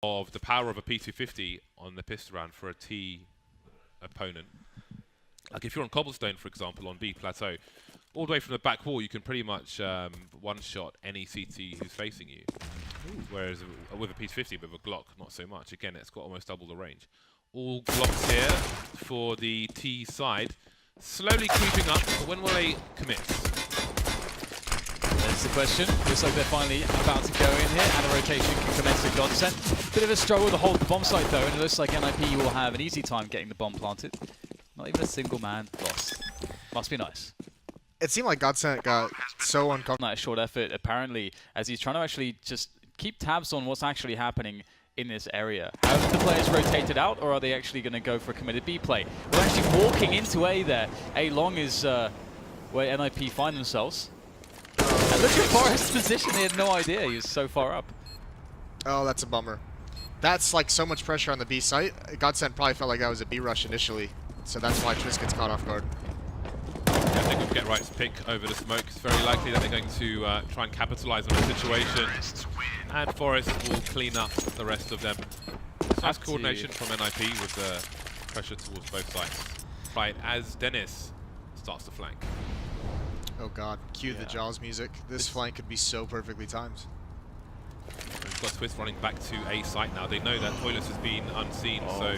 of the power of a P250 on the pistol round for a T opponent. Like if you're on Cobblestone, for example, on B Plateau, all the way from the back wall, you can pretty much one-shot any CT who's facing you. Whereas with a P250, with a Glock, not so much. Again, it's got almost double the range. All Glocks here for the T side. Slowly creeping up, but when will they commit? That's the question. Looks like they're finally about to go in here, and a rotation can commence at GODSENT. Bit of a struggle to hold the bomb site though, and it looks like NiP will have an easy time getting the bomb planted. Not even a single man lost. Must be nice. It seemed like GODSENT got so uncomfortable. That short effort, apparently, as he's trying to actually just keep tabs on what's actually happening in this area. Have the players rotated out, or are they actually going to go for a committed B play? We're actually walking into A there. A long is where NiP find themselves. And look at Forrest's position, he had no idea, he was so far up. Oh, that's a bummer. That's like so much pressure on the B site. GODSENT probably felt like that was a B rush initially, so that's why Twist gets caught off guard. Yeah, they could get Right's pick over the smoke. It's very likely that they're going to try and capitalize on the situation. And Forrest will clean up the rest of them. Nice coordination from NiP with the pressure towards both sides. Right, as Dennis starts to flank. Oh god, cue the Jaws music. This flank could be so perfectly timed. We've got Twist running back to A site now. They know that Toilets has been unseen, so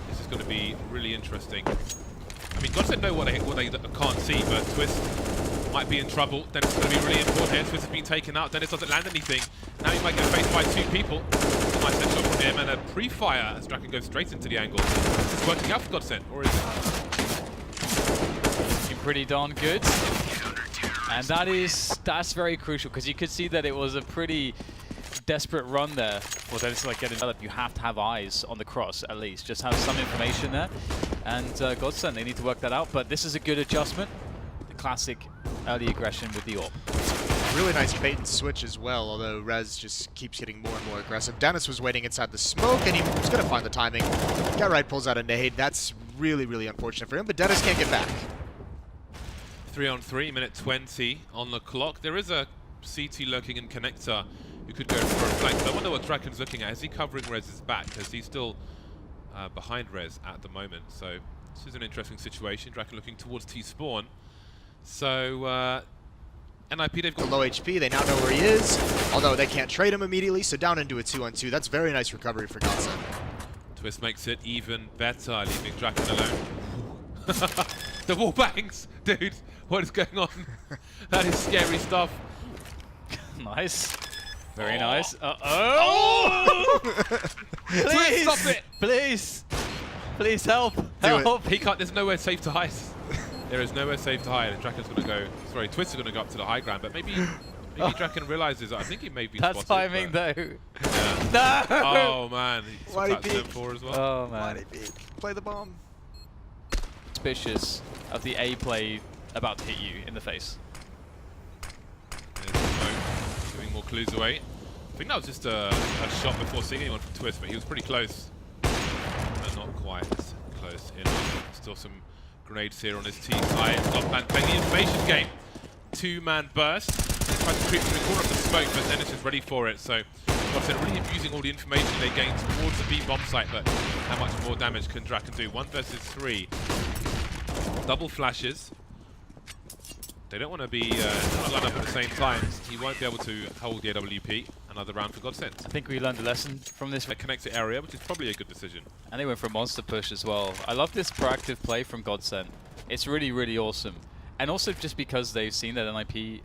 this is going to be really interesting. I mean, GODSENT know what they can't see, but Twist might be in trouble. Dennis is going to be really important here. Twist has been taken out. Dennis doesn't land anything. Now he might get faced by two people. Nice headshot from him and a pre-fire as Draken goes straight into the angle. It's working out for GODSENT, or is it? Looking pretty darn good. And that's very crucial, because you could see that it was a pretty desperate run there for Dennis to like get developed. You have to have eyes on the cross at least, just have some information there. And GODSENT, they need to work that out, but this is a good adjustment. The classic early aggression with the AWP. Really nice bait and switch as well, although Rez just keeps getting more and more aggressive. Dennis was waiting inside the smoke, and he was going to find the timing. Get right, pulls out a nade. That's really, really unfortunate for him, but Dennis can't get back. 3 on 3, minute 20 on the clock. There is a CT lurking in connector who could go for a flank. So I wonder what Draken's looking at. Is he covering Rez's back? Because he's still behind Rez at the moment. So this is an interesting situation. Draken looking towards T-spawn. So NiP, they've got low HP. They now know where he is, although they can't trade him immediately. So down into a 2-on-2. That's very nice recovery for GODSENT. Twist makes it even better, leaving Draken alone. The wall bangs, dude. What is going on? That is scary stuff. Nice. Very nice. Oh! Please! Stop it! Please! Please help! Help! He can't, there's nowhere safe to hide. There is nowhere safe to hide, and Draken's going to go, sorry, Twist is going to go up to the high ground, but maybe Draken realizes, I think he may be That's spotted. timing though. Yeah. No! Oh man, he Why took did that he turn 4 as well. Oh man. Play the bomb. Suspicious of the A play about to hit you in the face. There's the smoke, giving more clues away. I think that was just a shot before seeing anyone from Twist, but he was pretty close. But not quite close enough. Still some grenades here on his T side. Top playing the information game. 2-man burst. He's trying to creep through the corner of the smoke, but Dennis is ready for it. So, GODSENT really abusing all the information they gained towards the B bomb site, but how much more damage can Draken do? 1 versus 3. Double flashes. They don't want to be lined up at the same time. He won't be able to hold the AWP. Another round for GODSENT. I think we learned a lesson from this. A connected area, which is probably a good decision. And they went for a monster push as well. I love this proactive play from GODSENT. It's really, really awesome. And also just because they've seen that NiP,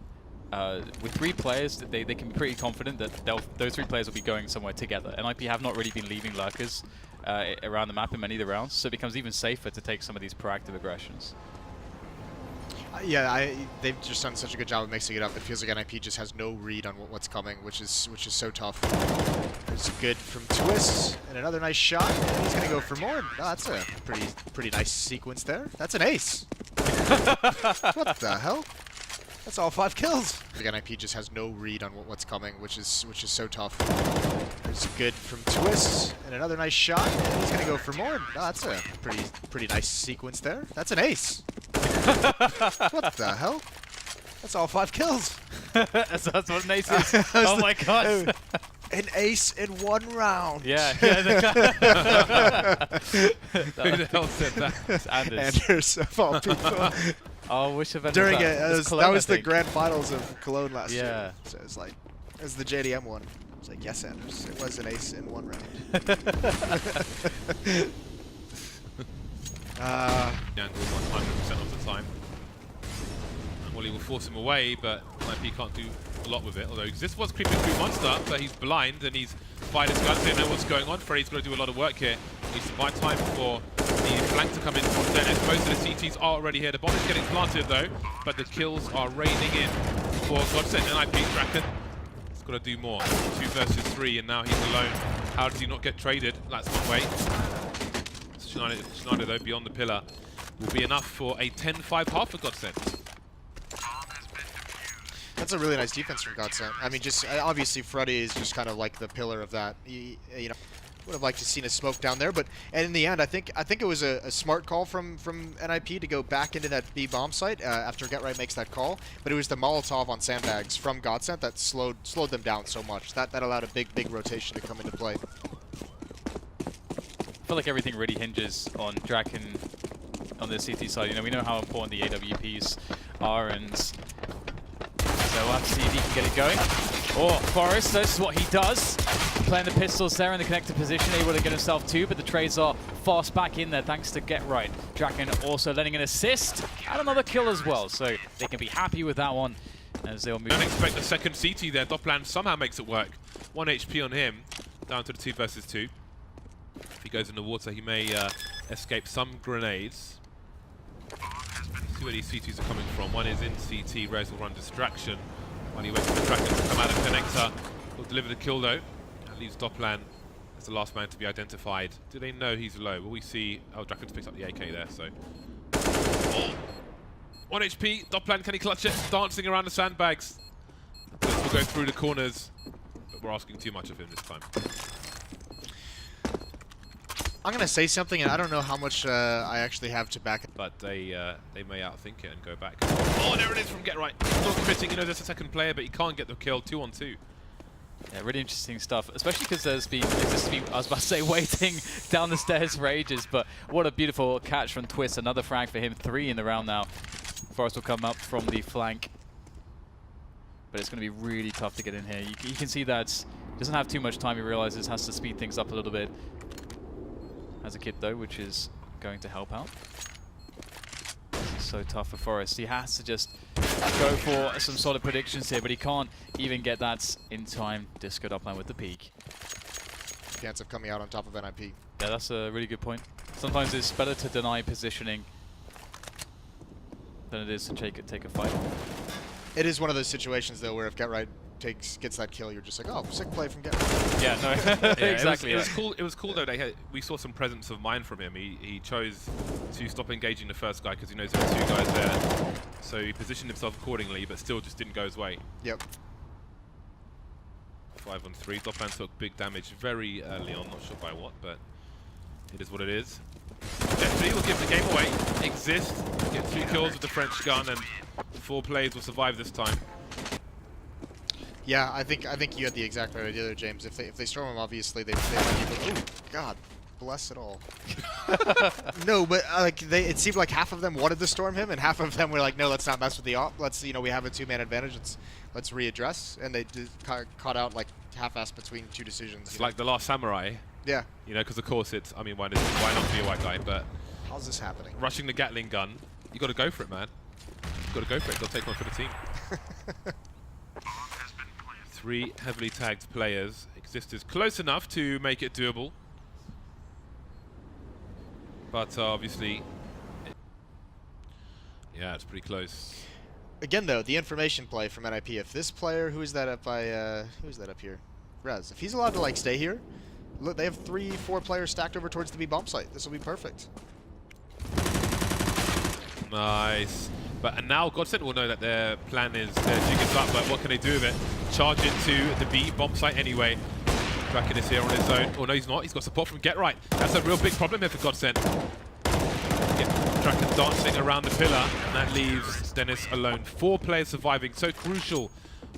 with 3 players, they can be pretty confident that those 3 players will be going somewhere together. NiP have not really been leaving lurkers around the map in many of the rounds, so it becomes even safer to take some of these proactive aggressions. Yeah, they've just done such a good job of mixing it up. It feels like NiP just has no read on what's coming, which is so tough. It's good from Twist, and another nice shot. And he's gonna go for more. Oh, that's a pretty nice sequence there. That's an ace. What the hell? That's all 5 kills. Like NiP just has no read on what's coming, which is so tough. It's good from Twist, and another nice shot. And he's gonna go for more. Oh, that's a pretty nice sequence there. That's an ace. What the hell? That's all 5 kills. That's what an ace is. Oh my god. An ace in 1 round. Yeah. Who the hell said that? It's Anders. Anders, of all people. Oh, which event During was it, that? It that was Cologne, I the think. grand finals of Cologne last Yeah. year. So it's like, it was the JDM one. It's like, yes, Anders, it was an ace in 1 round. The angle 100% of the time. And Wally will force him away, but NiP can't do a lot with it. Although this was creeping through Monster, but he's blind and he's fired his gun, so he knows what's going on. Freddy's got to do a lot of work here. He needs to buy time for the flank to come in from Dennis. Most of the CTs are already here. The bomb is getting planted though, but the kills are raining in for GODSENT and NiP. Draken has got to do more. 2 versus 3, and now he's alone. How does he not get traded? That's one way. Schneider though, beyond the pillar, will be enough for a 10-5 half for GODSENT. That's a really nice defense from GODSENT. I mean, just obviously Freddy is just kind of like the pillar of that. You know, would have liked to seen a smoke down there, but and in the end, I think it was a smart call from NiP to go back into that B bomb site after GetRight makes that call. But it was the Molotov on sandbags from GODSENT that slowed them down so much. That allowed a big rotation to come into play. I feel like everything really hinges on Draken on the CT side. You know, we know how important the AWPs are, and so we'll have to see if he can get it going. Oh, Forrest, this is what he does. Playing the pistols there in the connected position, able to get himself 2, but the trades are fast back in there thanks to GetRight. Draken also letting an assist and another kill as well, so they can be happy with that one as they'll move. Don't expect a second CT there. Dopplan somehow makes it work. 1 HP on him, down to the 2 versus 2. If he goes in the water, he may escape some grenades. See where these CTs are coming from. One is in CT, Rez will run distraction while he waits for the Draken to come out of connector. He'll deliver the kill though. That leaves Dopplan as the last man to be identified. Do they know he's low? Will we see... Oh, Draken's picked up the AK there, so... Oh. 1 HP, Dopplan, can he clutch it? Dancing around the sandbags. We'll go through the corners, but we're asking too much of him this time. I'm gonna say something, and I don't know how much I actually have to back it. But they may outthink it and go back. Oh, there it is from GetRight. Not committing, you know, there's a second player, but he can't get the kill. 2 on 2. Yeah, really interesting stuff, especially because there's been, I was about to say, waiting down the stairs for ages, but what a beautiful catch from Twist. Another frag for him, 3 in the round now. Forrest will come up from the flank, but it's going to be really tough to get in here. You can see that he doesn't have too much time. He realizes has to speed things up a little bit. Has a kit though, which is going to help out. This is so tough for Forrest. He has to just go for some solid predictions here, but he can't even get that in time. Disco Dopplan with the peak. Chance of coming out on top of NiP. Yeah, that's a really good point. Sometimes it's better to deny positioning than it is to take a fight. It is one of those situations though where if GetRight gets that kill, you're just like, oh, sick play from GetRight. Yeah, no, Yeah, exactly. It was cool. It was cool though. We saw some presence of mind from him. He chose to stop engaging the first guy because he knows there were 2 guys there. So he positioned himself accordingly, but still just didn't go his way. Yep. 5 on 3. Dopplan took big damage very early on. Not sure by what, but it is what it is. Jet3 will give the game away. Exist. Get 2 kills with the French gun, and 4 plays will survive this time. Yeah, I think you had the exact right idea there, James. If they storm him, obviously they might be able. Oh God, bless it all. No, but like it seemed like half of them wanted to storm him, and half of them were like, no, let's not mess with the op. Let's we have a 2-man advantage. Let's readdress, and they caught out like half-assed between 2 decisions. It's like The Last Samurai. Yeah. You know, because of course it's. I mean, why not be a white guy? But how's this happening? rushing the Gatling gun, you got to go for it, man. You got to go for it. Got to take one for the team. 3 heavily tagged players. Exist is close enough to make it doable. But obviously, yeah, it's pretty close. Again, though, the information play from NiP. If this player, who is that up by? Who's that up here? Rez. If he's allowed to like stay here, look, they have 3-4 players stacked over towards the B bomb site. This will be perfect. Nice. But and now GODSENT will know that their plan is their jig is up, but what can they do with it? Charge into the B bomb site anyway. Draken is here on his own. Oh no, he's not. He's got support from GetRight. That's a real big problem here for GODSENT. Draken dancing around the pillar, and that leaves Dennis alone. 4 players surviving. So crucial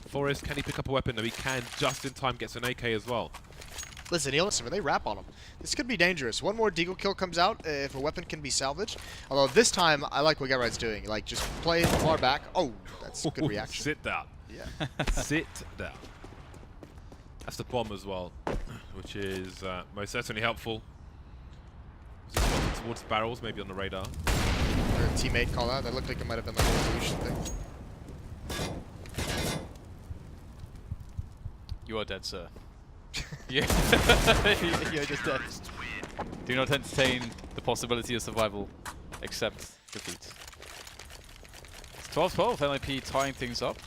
Forrest, can he pick up a weapon? No, he can. Just in time, gets an AK as well. Listen, they wrap on him. This could be dangerous. One more deagle kill comes out if a weapon can be salvaged. Although this time, I like what GetRight's doing. Like, just play it far back. Oh, that's a good reaction. Sit down. Yeah. Sit down. That's the bomb as well, which is most certainly helpful. Just walking towards the barrels, maybe on the radar. Or a teammate call out. That looked like it might have been like a resolution thing. You are dead, sir. Yeah. You're just dead. Do not entertain the possibility of survival, except defeat. It's 12-12, NiP tying things up.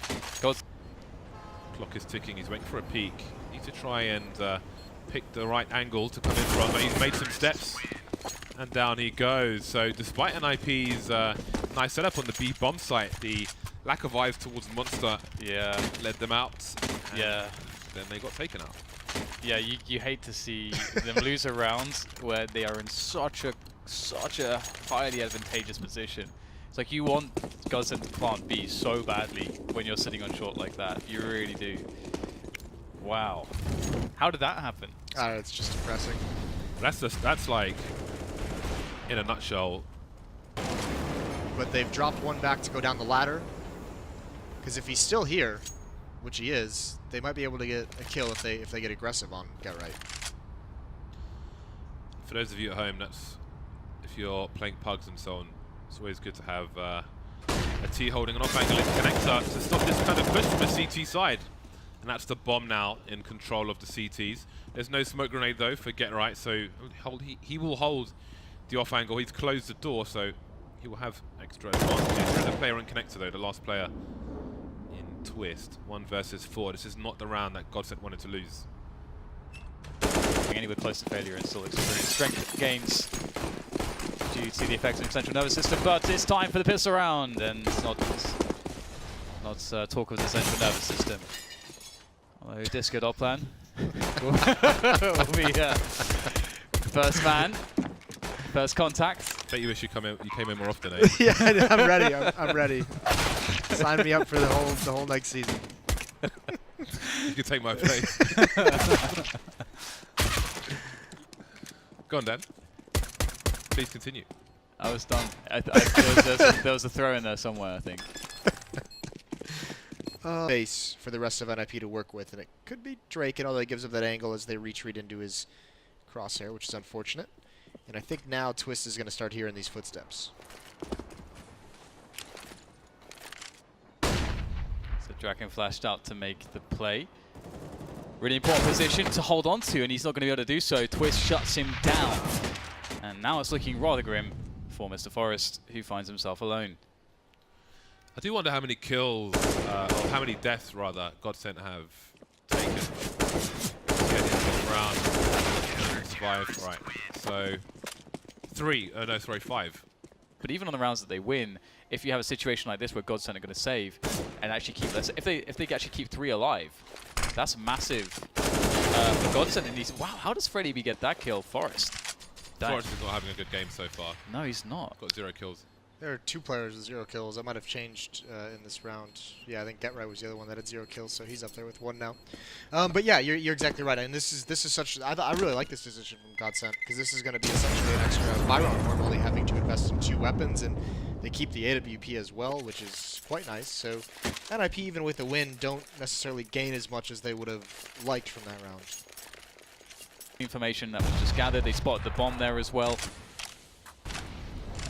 Clock is ticking, he's waiting for a peek. Need to try and pick the right angle to come in from, but he's made some steps. And down he goes. So despite NiP's nice setup on the B bomb site, the lack of eyes towards Monster led them out. Yeah. Then they got taken out. Yeah, you hate to see them lose a round where they are in such a highly advantageous position. It's like you want GODSENT to plant B so badly when you're sitting on short like that. You really do. Wow. How did that happen? It's just depressing. That's like, in a nutshell. But they've dropped one back to go down the ladder. Because if he's still here, which he is, they might be able to get a kill if they get aggressive on GetRight. For those of you at home, that's if you're playing pugs and so on, it's always good to have a T holding an off angle connector to stop this kind of push from the CT side. And that's the bomb now in control of the CTs. There's no smoke grenade though for GetRight, so he will hold the off angle. He's closed the door, so he will have extra advantage. There's a player on connector though, the last player in Twist. 1 versus 4. This is not the round that GODSENT wanted to lose. Anywhere close to failure and still experience strength gains due to the effects of the central nervous system, but it's time for the pistol round, and it's not talk of the central nervous system. Although Disco dot plan will be first man, first contact. I bet you wish you came in more often, eh? Yeah, I'm ready. I'm ready. Sign me up for the whole next season. You can take my place. Go on, Dan. Please continue. I was done. There was a throw in there somewhere, I think. Base for the rest of NiP to work with, and it could be draken, although it gives him that angle as they retreat into his crosshair, which is unfortunate. And I think now Twist is going to start hearing these footsteps. So Draken flashed out to make the play. Really important position to hold on to, and he's not going to be able to do so. Twist shuts him down. And now it's looking rather grim for Mr. Forrest, who finds himself alone. I do wonder how many kills, or how many deaths rather, GODSENT have taken. Get into this round. Survive, right. So, 5. But even on the rounds that they win, if you have a situation like this where GODSENT are going to save and actually keep, if they actually keep 3 alive, that's massive for GODSENT. And wow, how does Freddy B get that kill? Forrest. Forrest is not having a good game so far. No, he's not. Got 0 kills. There are 2 players with 0 kills. That might have changed in this round. Yeah, I think GetRight was the other one that had 0 kills, so he's up there with 1 now. But yeah, you're exactly right. And this is such. I really like this decision from GODSENT, because this is going to be essentially an extra Byron normally having to invest in 2 weapons, and they keep the AWP as well, which is quite nice. So NiP, even with a win, don't necessarily gain as much as they would have liked from that round. Information that was just gathered. They spotted the bomb there as well.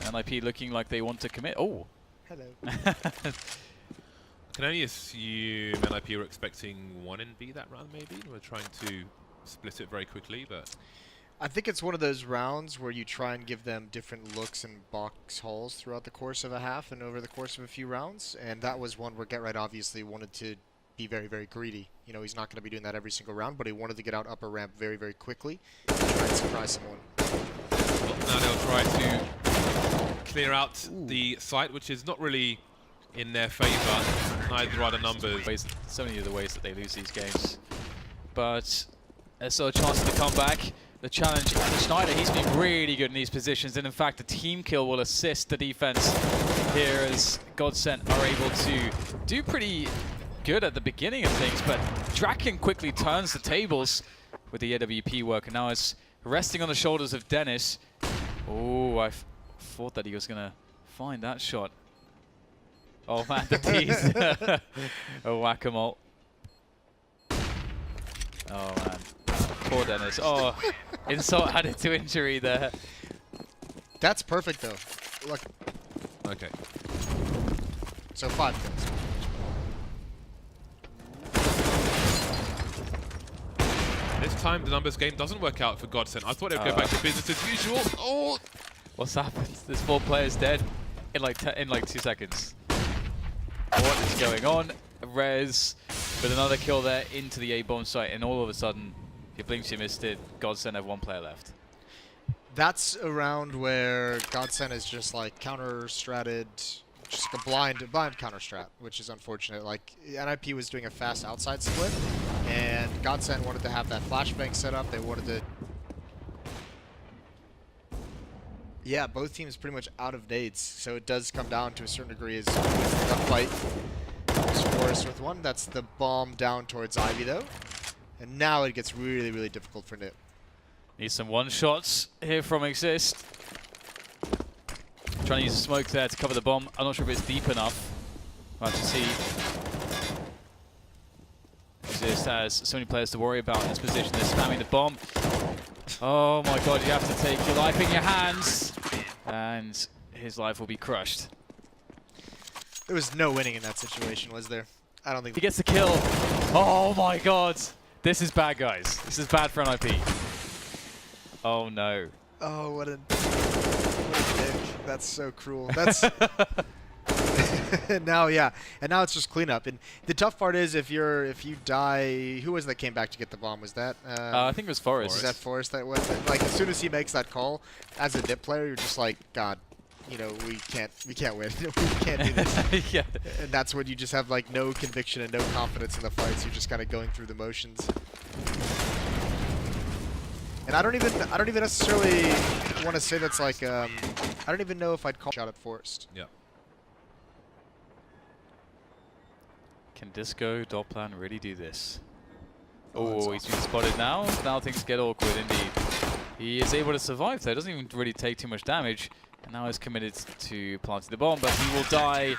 NiP looking like they want to commit. Oh! Hello. I can only assume NiP were expecting 1 in B that round, maybe. We're trying to split it very quickly, but I think it's one of those rounds where you try and give them different looks and box hauls throughout the course of a half and over the course of a few rounds. And that was one where GetRight obviously wanted to be very, very greedy. You know, he's not going to be doing that every single round, but he wanted to get out upper ramp very, very quickly and try and surprise someone. well, now they'll try to clear out the site, which is not really in their favour. Neither are the numbers. So many of the ways that they lose these games. But there's still a chance to come back. The challenge, Schneider, he's been really good in these positions, and in fact, the team kill will assist the defense here as GODSENT are able to do pretty good at the beginning of things, but Draken quickly turns the tables with the AWP work, and now it's resting on the shoulders of Dennis. Oh, I thought that he was going to find that shot. Oh man, the tease. A whack-a-mole. Oh man, poor Dennis. Oh, insult added to injury there. That's perfect though. Look. Okay. So 5 kills. This time the numbers game doesn't work out for GODSENT. I thought they'd go back to business as usual. Oh! What's happened? There's 4 players dead in like 2 seconds. What is going on? Rez with another kill there into the A-bomb site, and all of a sudden, if you blinked, you missed it. GODSENT have 1 player left. That's a round where GODSENT is just like counter-stratted, just like a blind counter-strat, which is unfortunate. Like, NiP was doing a fast outside split, and GODSENT wanted to have that flashbang set up. They wanted to... Yeah, both teams pretty much out of nades, so it does come down to a certain degree as the fight is forced with one. That's the bomb down towards Ivy, though. And now it gets really, really difficult for NiP. Need some one-shots here from Exist. Trying to use the smoke there to cover the bomb. I'm not sure if it's deep enough. We'll have to see. Exist has so many players to worry about in this position. They're spamming the bomb. Oh my god, you have to take your life in your hands. And his life will be crushed. There was no winning in that situation, was there? I don't think... He gets the kill. Oh my god. This is bad, guys. This is bad for NiP. Oh no. Oh, what a dick. That's so cruel. That's... now, yeah. And now it's just cleanup. And the tough part is if you die... Who was that came back to get the bomb? Was that... I think it was Forrest. Was that Forrest that was it? Like, as soon as he makes that call, as a NiP player, you're just like, God, you know, we can't win. We can't do this. Yeah. And that's when you just have, like, no conviction and no confidence in the fights. You're just kind of going through the motions. And I don't even necessarily want to say that's like, I don't even know if I'd call shot at Forrest. Yeah. Can Disco Dopplan really do this? Oh, Oh, he's been spotted now. Now things get awkward indeed. He is able to survive though, doesn't even really take too much damage. And now he's committed to planting the bomb, but he will die.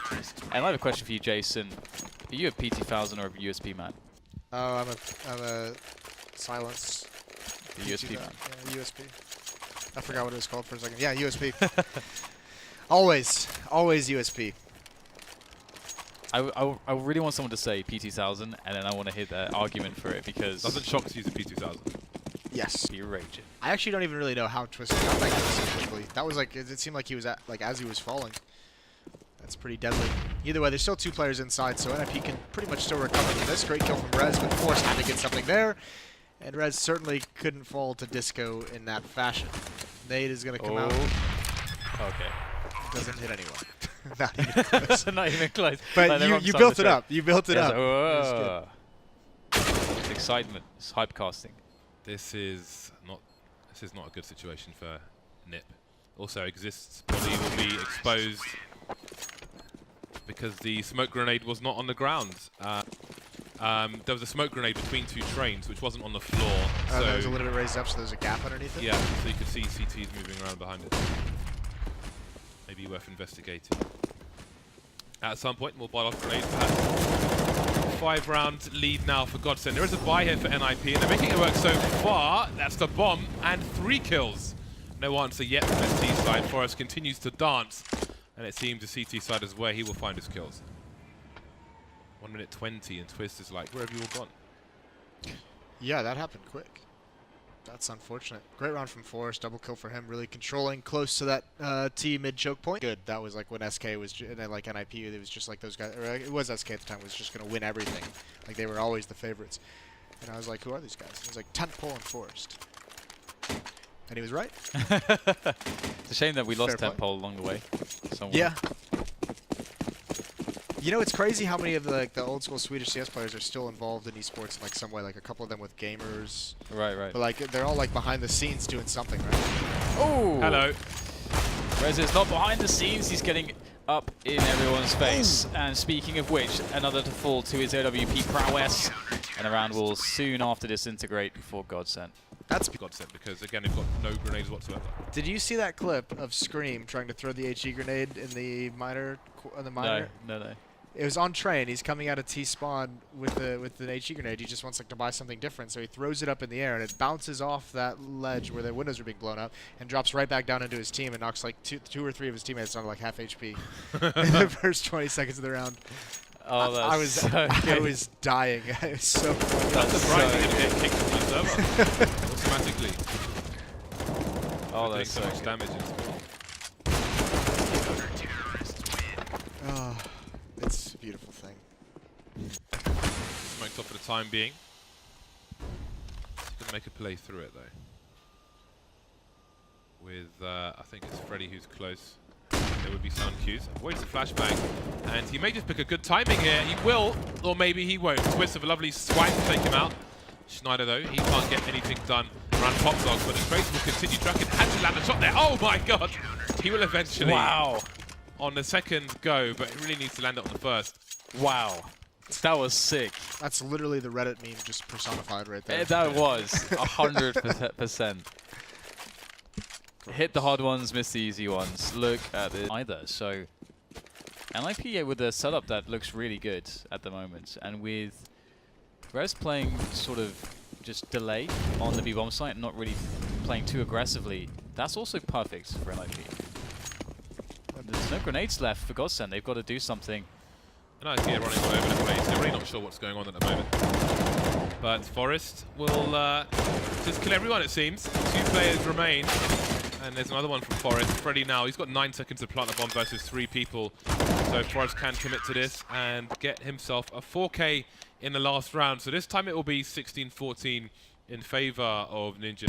And I have a question for you, Jason. Are you a PT1000 or a USP man? Oh, I'm a silence. A USP man. Yeah, USP. I forgot what it was called for a second. Yeah, USP. always USP. I really want someone to say PT1000, and then I want to hit that argument for it because... Doesn't Shox use a P2000? Yes. Be raging. I actually don't even really know how Twisted got that so quickly. That was like, it seemed like he was at, like, as he was falling. That's pretty deadly. Either way, there's still 2 players inside, so NiP can pretty much still recover from this. Great kill from Rez, but Force had to get something there. And Rez certainly couldn't fall to Disco in that fashion. Nade is going to come out. Okay. Doesn't hit anyone. Not even close. Not even close. But like you built it up. You built it up. Whoa. It's excitement. It's hype casting. This is not a good situation for NiP. Also, Exist's body will be exposed because the smoke grenade was not on the ground. There was a smoke grenade between 2 trains, which wasn't on the floor. So so it was a little bit raised up, so there's a gap underneath it? Yeah, so you could see CTs moving around behind it. Maybe worth investigating. At some point, more bite-off grenades perhaps. 5-round lead now for GODSENT. There is a buy here for NiP, and they're making it work so far. That's the bomb, and 3 kills. No answer yet from ST side. Forrest continues to dance, and it seems the CT side is where he will find his kills. 1 minute 20, and Twist is like, where have you all gone? Yeah, that happened quick. That's unfortunate. Great round from Forrest. Double kill for him. Really controlling close to that T mid choke point. Good. That was like when SK was, and then like NiP, it was just like those guys, or it was SK at the time, was just going to win everything. Like they were always the favorites. And I was like, who are these guys? It was like 10th pole and Forrest. And he was right. It's a shame that we lost 10 pole along the way. Somewhere. Yeah. You know, it's crazy how many of the old school Swedish CS players are still involved in esports in like some way. Like a couple of them with gamers. Right, right. But like they're all like behind the scenes doing something, right? Oh! Hello. Rez is not behind the scenes. He's getting up in everyone's face. And speaking of which, another to fall to his OWP prowess. And the round will soon after disintegrate for GODSENT. That's GODSENT, because again, they've got no grenades whatsoever. Did you see that clip of Scream trying to throw the HE grenade in the miner? No. It was on train. He's coming out of T-spawn with an HE grenade. He just wants like to buy something different, so he throws it up in the air and it bounces off that ledge where the windows are being blown up and drops right back down into his team and knocks like two or three of his teammates down to like half HP in the first 20 seconds of the round. Oh, that's I was dying. It was so funny. That's surprising to get kicked from the server automatically. Oh, that's so much damage. Oh, it's a beautiful thing. Smoked off for the time being. Gonna make a play through it though. With I think it's Freddy who's close. There would be sound cues. Avoids the flashbang, and he may just pick a good timing here. He will, or maybe he won't. Twist of a lovely swipe to take him out. Schneider though, he can't get anything done around Pop Dog, but the Tracer will continue. Draken had to land a shot there. Oh my god! He will eventually. Wow. On the second go, but he really needs to land it on the first. Wow. That was sick. That's literally the Reddit meme just personified right there. That was 100%. Hit the hard ones, miss the easy ones. Look at it either. So, NiP with a setup that looks really good at the moment, and with Res playing sort of just delay on the B-bomb site, and not really playing too aggressively, that's also perfect for NiP. There's no grenades left for GODSENT. They've got to do something. Nice gear running all over the place. They're really not sure what's going on at the moment. But Forest will just kill everyone, it seems. 2 players remain. And there's another one from Forest. Freddy now, he's got 9 seconds to plant the bomb versus 3 people. So Forest can commit to this and get himself a 4K in the last round. So this time it will be 16-14 in favor of Ninja.